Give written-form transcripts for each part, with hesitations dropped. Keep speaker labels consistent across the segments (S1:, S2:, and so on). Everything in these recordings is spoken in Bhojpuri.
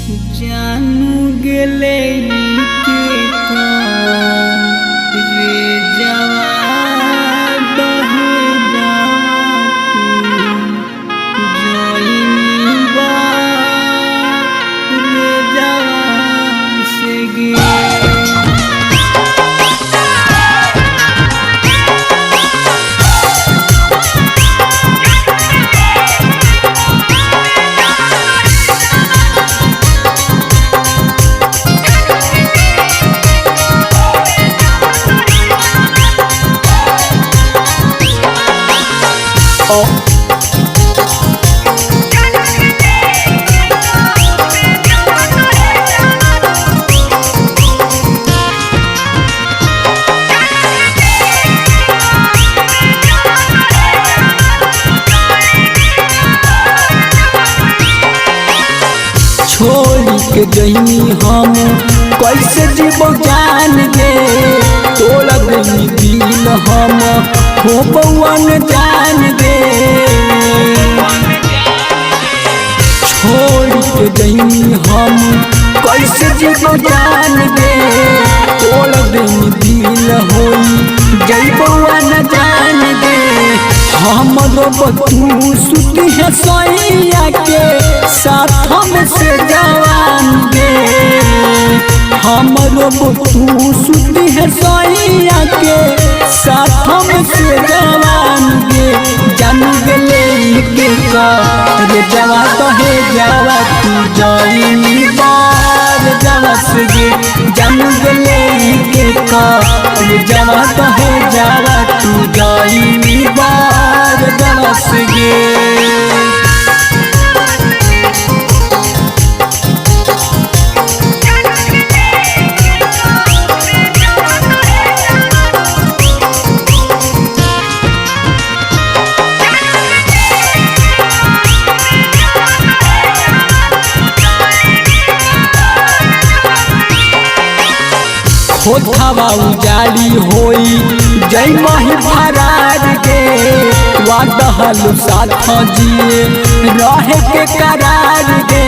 S1: जानू गेले के रे जवा दहे जोइनी बा रे जवा से गे छोड़ी के जइनी हम कैसे जीवो जान गे तोड़ गई दिल हम हो बउन जान गे छोड़ के जइनी हम कैसे जीवो जान गे तोड़ गई दिल होई जइबो न जान गे हमरो बतू सुती है सैया के साथ हम से जवान गे हमरो बतू सुती है सैया के साथ हम से जवान गे जानू गेले के रे जवा कहे जावा तू जाइनी बार जवा से गे जानू गेले के रे जवा कहे जावा तू जाइनी बार जवा से गे होठवा उजाली होई जय माही फरार गे वादहल साथ जिए रहे के करार गे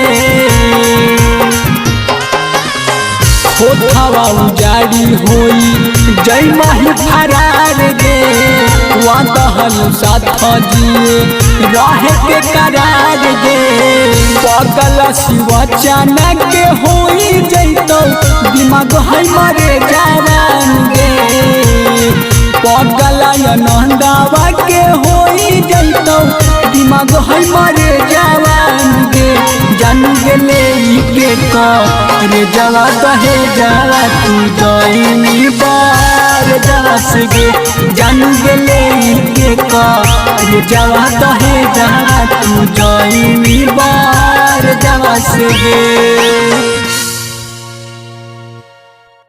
S1: होठवा उजाली होई जय माही फरार गे वादहल साथ जिए रहे के करार गे पगल शिवा चाना के होई जैतो दिमाग है मरे जवान गे पगल नंदावा के होई जैतो दिमाग है मरे जवान गे जानू गेले के रे जवा कहे जावा तू जाइनी बार जवा से गे जानू गेले के रे जवा कहे जावा तू जाइनी बार जवा से गे।